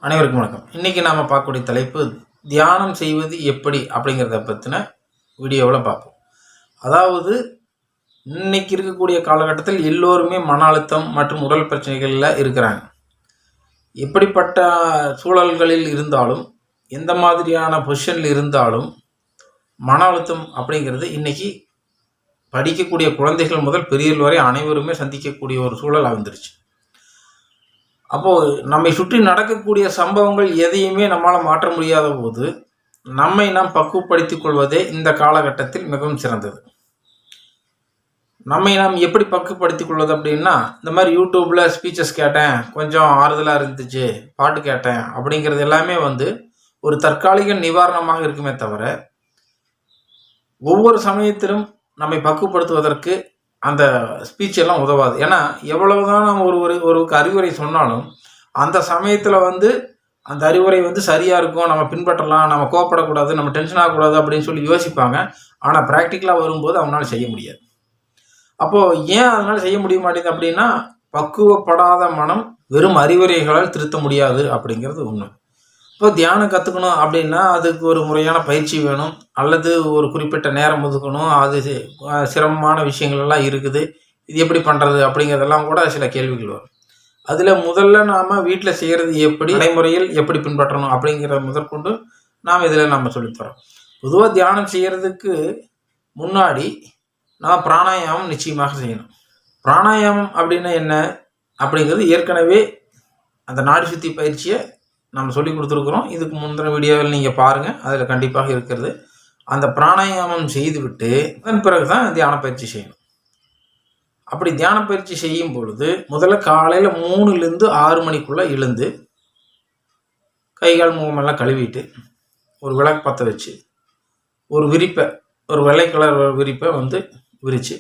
அனைவருக்கும் வணக்கம். இன்றைக்கி நாம் பார்க்கக்கூடிய தலைப்பு தியானம் செய்வது எப்படி அப்படிங்கிறத பற்றின வீடியோவில் பார்ப்போம். அதாவது இன்னைக்கு இருக்கக்கூடிய காலகட்டத்தில் எல்லோருமே மன அழுத்தம் மற்றும் உடல் பிரச்சனைகளில் இருக்கிறாங்க. எப்படிப்பட்ட சூழல்களில் இருந்தாலும், எந்த மாதிரியான பொசிஷனில் இருந்தாலும் மன அழுத்தம் அப்படிங்கிறது இன்றைக்கி படிக்கக்கூடிய குழந்தைகள் முதல் பெரியவர்கள் வரை அனைவருமே சந்திக்கக்கூடிய ஒரு சூழல் வந்துருச்சு. அப்போது நம்மை சுற்றி நடக்கக்கூடிய சம்பவங்கள் எதையுமே நம்மளால் மாற்ற முடியாத போது நம்மை நாம் பக்குவப்படுத்திக் கொள்வதே இந்த காலகட்டத்தில் மிகவும் சிறந்தது. நம்மை நாம் எப்படி பக்குவப்படுத்திக் கொள்வது அப்படின்னா, இந்த மாதிரி யூடியூப்பில் ஸ்பீச்சஸ் கேட்டேன், கொஞ்சம் ஆறுதலாக இருந்துச்சு, பாட்டு கேட்டேன் அப்படிங்கிறது எல்லாமே ஒரு தற்காலிக நிவாரணமாக இருக்குமே தவிர, ஒவ்வொரு சமயத்திலும் நம்மை பக்குவப்படுத்துவதற்கு அந்த ஸ்பீச் எல்லாம் உதவாது. ஏன்னா எவ்வளவுதான் நம்ம ஒருக்கு அறிவுரை சொன்னாலும் அந்த சமயத்தில் அந்த அறிவுரை சரியாக இருக்கும், நம்ம பின்பற்றலாம், நம்ம கோவப்படக்கூடாது, நம்ம டென்ஷன் ஆகக்கூடாது அப்படின்னு சொல்லி யோசிப்பாங்க. ஆனால் ப்ராக்டிக்கலாக வரும்போது அவங்களால செய்ய முடியாது. அப்போது ஏன் அதனால் செய்ய முடிய மாட்டேங்குது அப்படின்னா, பக்குவப்படாத மனம் வெறும் அறிவுரைகளால் திருத்த முடியாது அப்படிங்கிறது உண்மை. இப்போ தியானம் கற்றுக்கணும் அப்படின்னா அதுக்கு ஒரு முறையான பயிற்சி வேணும், அல்லது ஒரு குறிப்பிட்ட நேரம் ஒதுக்கணும். அது சிரமமான விஷயங்கள்லாம் இருக்குது. இது எப்படி பண்ணுறது அப்படிங்கிறதெல்லாம் கூட சில கேள்விகள் வரும். அதில் முதல்ல நாம் வீட்டில் செய்கிறது எப்படி, நடைமுறையில் எப்படி பின்பற்றணும் அப்படிங்கிற முதற்கொண்டு நாம் இதில் நம்ம சொல்லித்தரோம். பொதுவாக தியானம் செய்கிறதுக்கு முன்னாடி நாம் பிராணாயாமம் நிச்சயமாக செய்யணும். பிராணாயாமம் அப்படின்னா என்ன அப்படிங்கிறது ஏற்கனவே அந்த நாடி சுத்தி பயிற்சியை நம்ம சொல்லி கொடுத்துருக்குறோம். இதுக்கு முந்தின வீடியோவில் நீங்கள் பாருங்கள், அதில் கண்டிப்பாக இருக்கிறது. அந்த பிராணாயாமம் செய்துவிட்டு அதன் பிறகு தான் தியான பயிற்சி செய்யணும். அப்படி தியான பயிற்சி செய்யும் பொழுது முதல்ல காலையில் 3லேருந்து 6 மணிக்குள்ளே எழுந்து கைகால் முகமெல்லாம் கழுவிட்டு ஒரு விளக்கு பற்ற வச்சு ஒரு விரிப்பை, ஒரு வெள்ளை கலர் விரிப்பை விரித்து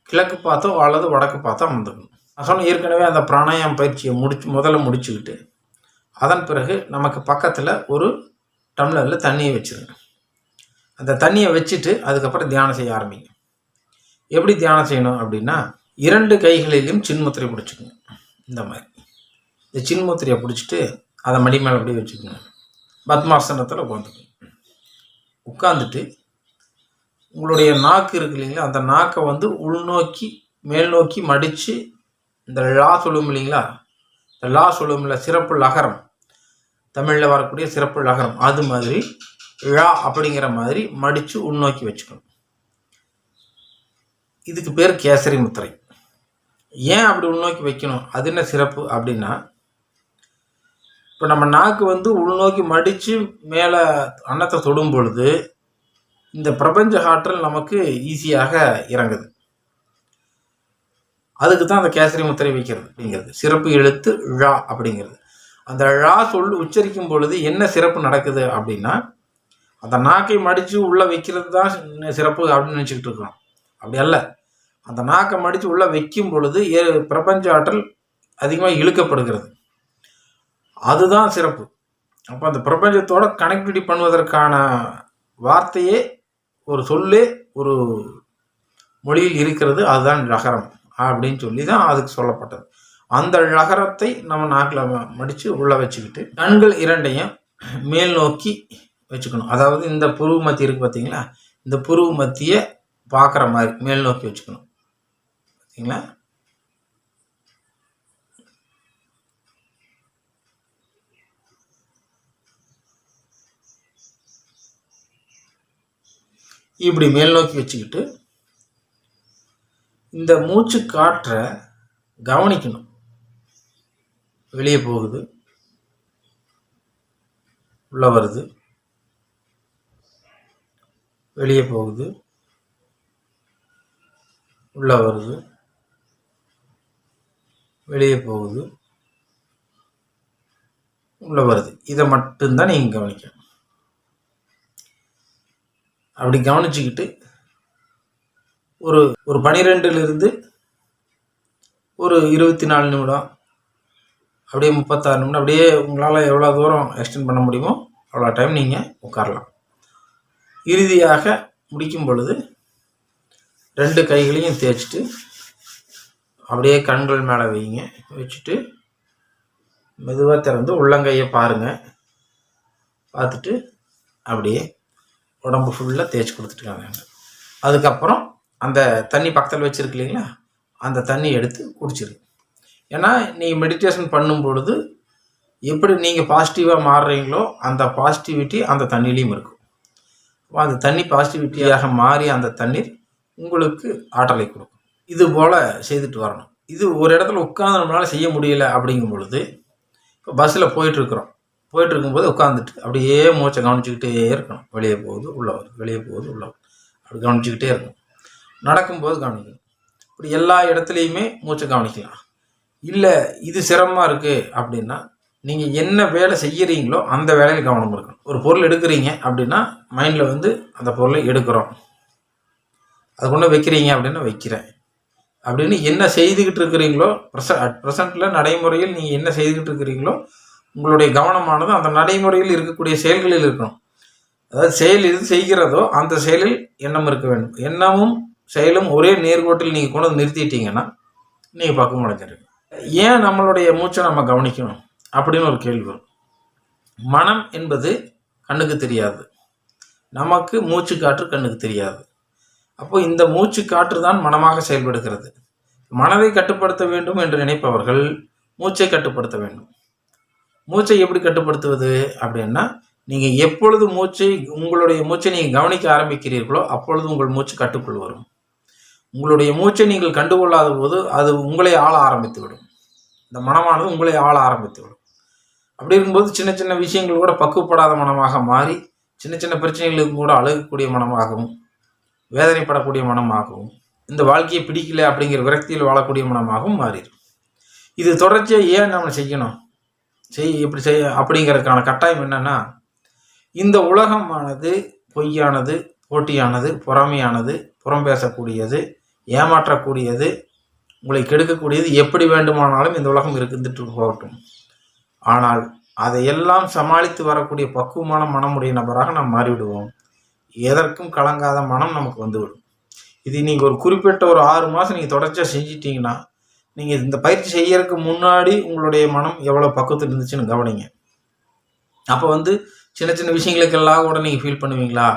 கிழக்கு பார்த்தோ அல்லது வடக்கு பார்த்தோ அமர்ந்துக்கணும். நான் சொன்ன ஏற்கனவே அந்த பிராணாயாம பயிற்சியை முதல்ல முடிச்சுக்கிட்டு அதன் பிறகு நமக்கு பக்கத்தில் ஒரு டம்ளரில் தண்ணியை வச்சுருங்க. அந்த தண்ணியை வச்சுட்டு அதுக்கப்புறம் தியானம் செய்ய ஆரம்பிங்க. எப்படி தியானம் செய்யணும் அப்படின்னா, 2 கைகளிலும் சின்முத்திரை பிடிச்சிக்கோங்க. இந்த மாதிரி இந்த சின்முத்திரையை பிடிச்சிட்டு அதை மடி மேலே அப்படியே வச்சுக்கோங்க. பத்மாசனத்தில் உட்காந்துட்டு உங்களுடைய நாக்கு இருக்கு இல்லைங்களா, அந்த நாக்கை உள்நோக்கி மேல் நோக்கி மடித்து இந்த லா சொல்லுவோம் இல்லைங்களா, இந்த லா சொல்லுவோம்ல, சிறப்பு லகரம், தமிழில் வரக்கூடிய சிறப்பு லகரம், அது மாதிரி ழா அப்படிங்கிற மாதிரி மடித்து உள்நோக்கி வச்சுக்கணும். இதுக்கு பேர் கேசரி முத்திரை. ஏன் அப்படி உள்நோக்கி வைக்கணும், அது என்ன சிறப்பு அப்படின்னா, இப்போ நம்ம நாக்கு உள்நோக்கி மடித்து மேலே அன்னத்தை தொடும் பொழுது இந்த பிரபஞ்ச ஆற்றல் நமக்கு ஈஸியாக இறங்குது. அதுக்கு தான் அந்த கேசரி முத்திரை வைக்கிறது அப்படிங்கிறது. சிறப்பு எழுத்து ழா அப்படிங்கிறது. அந்த ழா உச்சரிக்கும் பொழுது என்ன சிறப்பு நடக்குது அப்படின்னா, அந்த நாக்கை மடித்து உள்ளே வைக்கிறது தான் சிறப்பு அப்படின்னு நினச்சிக்கிட்டு இருக்கிறோம். அப்படி அல்ல. அந்த நாக்கை மடித்து உள்ளே வைக்கும் பொழுது பிரபஞ்ச ஆற்றல் அதிகமாக இழுக்கப்படுகிறது. அதுதான் சிறப்பு. அப்போ அந்த பிரபஞ்சத்தோட கனெக்டிவிட்டி பண்ணுவதற்கான வார்த்தையே, ஒரு சொல்லே ஒரு மொழியில் இருக்கிறது. அதுதான் லகரம் அப்படின்னு சொல்லி தான் அதுக்கு சொல்லப்பட்டது. அந்த லகரத்தை நம்ம நாக்கில் மடித்து உள்ளே வச்சுக்கிட்டு கண்கள் 2ஐயும் மேல் நோக்கி வச்சுக்கணும். அதாவது இந்த புருவ மத்தி இருக்குது பார்த்தீங்களா, இந்த புருவ மத்தியை பார்க்குற மாதிரி மேல் நோக்கி வச்சுக்கணும். பார்த்தீங்களா, இப்படி மேல் நோக்கி வச்சுக்கிட்டு இந்த மூச்சு காற்றை கவனிக்கணும். வெளியே போகுது, உள்ள வருது, வெளியே போகுது, உள்ள வருது, வெளியே போகுது, உள்ள வருது. இதை மட்டும்தான் நீங்கள் கவனிக்கணும். அப்படி கவனிச்சுக்கிட்டு ஒரு 12லிருந்து ஒரு 24 நிமிடம், அப்படியே 36 நிமிடம், அப்படியே உங்களால் எவ்வளோ தூரம் எக்ஸ்டெண்ட் பண்ண முடியுமோ அவ்வளோ டைம் நீங்கள் உட்காரலாம். இறுதியாக முடிக்கும் பொழுது 2 கைகளையும் தேய்ச்சிட்டு அப்படியே கண்கள் மேலே வைங்க. வச்சுட்டு மெதுவாக திறந்து உள்ளங்கையை பாருங்கள். பார்த்துட்டு அப்படியே உடம்பு ஃபுல்லாக தேய்ச்சி கொடுத்துட்டுருக்காங்க. அதுக்கப்புறம் அந்த தண்ணி பக்கத்தில் வச்சுருக்கு இல்லைங்களா, அந்த தண்ணி எடுத்து குடிச்சிரு. ஏன்னா நீங்கள் மெடிடேஷன் பண்ணும் பொழுது எப்படி நீங்கள் பாசிட்டிவாக மாறுறீங்களோ அந்த பாசிட்டிவிட்டி அந்த தண்ணிலையும் இருக்கும். அந்த தண்ணி பாசிட்டிவிட்டியாக மாறி அந்த தண்ணீர் உங்களுக்கு ஆற்றலை கொடுக்கும். இது போல் செய்துட்டு வரணும். இது ஒரு இடத்துல உட்காந்து நம்மளால் செய்ய முடியலை அப்படிங்கும் பொழுது, இப்போ பஸ்ஸில் போயிட்டுருக்கும்போது உட்காந்துட்டு அப்படியே மூச்சை கவனிச்சிக்கிட்டே இருக்கணும். வெளியே போகுது உள்ளே வருது, வெளியே போகுது உள்ளே வருது, அப்படி கவனிச்சிக்கிட்டே இருக்கணும். நடக்கும்போது கவனிக்கணும். இப்படி எல்லா இடத்துலையுமே மூச்சை கவனிக்கலாம். இல்லை இது சிரமமாக இருக்குது அப்படின்னா நீங்கள் என்ன வேலை செய்கிறீங்களோ அந்த வேலையில் கவனம் இருக்கணும். ஒரு பொருள் எடுக்கிறீங்க அப்படின்னா மைண்டில் வந்து அந்த பொருளை எடுக்கிறோம், அதை கொண்டு வைக்கிறீங்க அப்படின்னா வைக்கிறேன் அப்படின்னு என்ன செய்துக்கிட்டு இருக்கிறீங்களோ ப்ரெசண்ட்டில் நடைமுறையில் நீங்கள் என்ன செய்துக்கிட்டு இருக்கிறீங்களோ உங்களுடைய கவனமானது அந்த நடைமுறையில் இருக்கக்கூடிய செயல்களில் இருக்கணும். அதாவது செயல் எது செய்கிறதோ அந்த செயலில் எண்ணம் இருக்க வேண்டும். எண்ணமும் செயலும் ஒரே நேர்கோட்டில் நீங்கள் கொண்டு வந்து நிறுத்திட்டீங்கன்னா நீங்கள் பக்குவம் அடைஞ்சிருங்க. ஏன் நம்மளுடைய மூச்சை நம்ம கவனிக்கணும் அப்படின்னு ஒரு கேள்வி வரும். மனம் என்பது கண்ணுக்கு தெரியாது, நமக்கு மூச்சு காற்று கண்ணுக்கு தெரியாது. அப்போ இந்த மூச்சு காற்று தான் மனமாக செயல்படுகிறது. மனதை கட்டுப்படுத்த வேண்டும் என்று நினைப்பவர்கள் மூச்சை கட்டுப்படுத்த வேண்டும். மூச்சை எப்படி கட்டுப்படுத்துவது அப்படின்னா, நீங்கள் எப்பொழுது உங்களுடைய மூச்சை நீங்கள் கவனிக்க ஆரம்பிக்கிறீர்களோ அப்பொழுது உங்கள் மூச்சு கட்டுக்குள் வரும். உங்களுடைய மூச்சை நீங்கள் கண்டுகொள்ளாத போது அது உங்களை ஆள ஆரம்பித்து விடும். இந்த மனமானது உங்களை ஆள ஆரம்பித்து விடும். அப்படி இருக்கும்போது சின்ன சின்ன விஷயங்கள் கூட பக்குவப்படாத மனமாக மாறி சின்ன சின்ன பிரச்சனைகளுக்கு கூட அழுகக்கூடிய மனமாகவும் வேதனைப்படக்கூடிய மனமாகவும் இந்த வாழ்க்கையை பிடிக்கல அப்படிங்கிற விரக்தியில் வாழக்கூடிய மனமாகவும் மாறிடும். இது தொடர்ச்சியாக ஏன் நம்ம செய்யணும், எப்படி செய்ய அப்படிங்கிறதுக்கான கட்டாயம் என்னென்னா, இந்த உலகமானது பொய்யானது, போட்டியானது, பொறாமையானது, புறம் பேசக்கூடியது, ஏமாற்றக்கூடியது, உங்களை கெடுக்கக்கூடியது. எப்படி வேண்டுமானாலும் இந்த உலகம் இருந்துட்டு போகட்டும். ஆனால் அதையெல்லாம் சமாளித்து வரக்கூடிய பக்குவமான மனமுடைய நபராக நாம் மாறிவிடுவோம். எதற்கும் கலங்காத மனம் நமக்கு வந்துவிடும். இது நீங்கள் ஒரு குறிப்பிட்ட ஒரு 6 மாதம் நீங்கள் தொடர்ச்சியாக செஞ்சிட்டிங்கன்னா, நீங்கள் இந்த பயிற்சி செய்யறதுக்கு முன்னாடி உங்களுடைய மனம் எவ்வளோ பக்குவத்தில் இருந்துச்சுன்னு கவனிங்க. அப்போ வந்து சின்ன சின்ன விஷயங்களுக்கெல்லாம் கூட நீங்கள் ஃபீல் பண்ணுவீங்களா,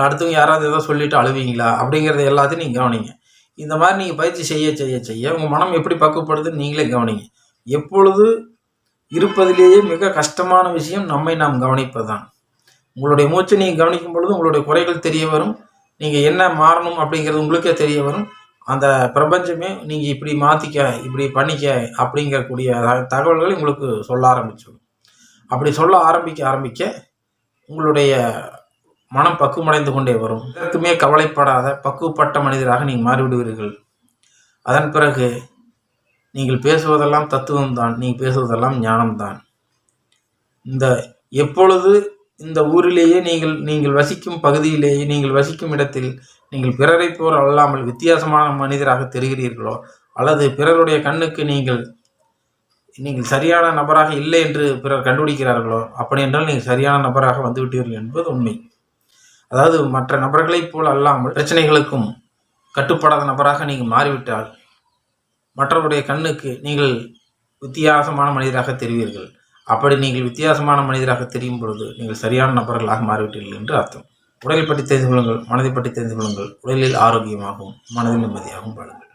அடுத்தவங்க யாராவது ஏதோ சொல்லிவிட்டு அழுவீங்களா அப்படிங்கிறத எல்லாத்தையும் நீங்கள் கவனிங்க. இந்த மாதிரி நீங்கள் பயிற்சி செய்ய செய்ய செய்ய உங்கள் மனம் எப்படி பக்குவப்படுதுன்னு நீங்களே கவனிங்க. எப்பொழுது இருப்பதிலேயே மிக கஷ்டமான விஷயம் நம்மை நாம் கவனிப்பது தான். உங்களுடைய மூச்சை நீங்கள் கவனிக்கும் பொழுது உங்களுடைய குறைகள் தெரிய வரும். நீங்கள் என்ன மாறணும் அப்படிங்கிறது உங்களுக்கே தெரிய வரும். அந்த பிரபஞ்சமே நீங்கள் இப்படி மாற்றிக்க, இப்படி பண்ணிக்க அப்படிங்கக்கூடிய தகவல்களை உங்களுக்கு சொல்ல ஆரம்பிச்சிடும். அப்படி சொல்ல ஆரம்பிக்க உங்களுடைய மனம் பக்குவமடைந்து கொண்டே வரும். இதற்குமே கவலைப்படாத பக்குவப்பட்ட மனிதராக நீங்கள் மாறிவிடுவீர்கள். அதன் பிறகு நீங்கள் பேசுவதெல்லாம் தத்துவம்தான், நீங்கள் பேசுவதெல்லாம் ஞானம்தான். எப்பொழுது இந்த ஊரிலேயே நீங்கள் வசிக்கும் பகுதியிலேயே, நீங்கள் வசிக்கும் இடத்தில் நீங்கள் பிறரை போல் அல்லாமல் வித்தியாசமான மனிதராக தெரிகிறீர்களோ, அல்லது பிறருடைய கண்ணுக்கு நீங்கள் சரியான நபராக இல்லை என்று பிறர் கண்டுபிடிக்கிறார்களோ, அப்படி என்றால் நீங்கள் சரியான நபராக வந்துவிட்டீர்கள் என்பது உண்மை. அதாவது மற்ற நபர்களைப் போல் அல்லாமல் பிரச்சனைகளுக்கும் கட்டுப்படாத நபராக நீங்கள் மாறிவிட்டால் மற்றவருடைய கண்ணுக்கு நீங்கள் வித்தியாசமான மனிதராக தெரிவீர்கள். அப்படி நீங்கள் வித்தியாசமான மனிதராக தெரியும் பொழுது நீங்கள் சரியான நபர்களாக மாறிவிட்டீர்கள் என்று அர்த்தம். உடலை பற்றி தெரிந்து கொள்ளுங்கள், மனதை பற்றி தெரிந்து கொள்ளுங்கள். உடலில் ஆரோக்கியமாகவும் மனதில் நிம்மதியாகவும் வாழுங்கள்.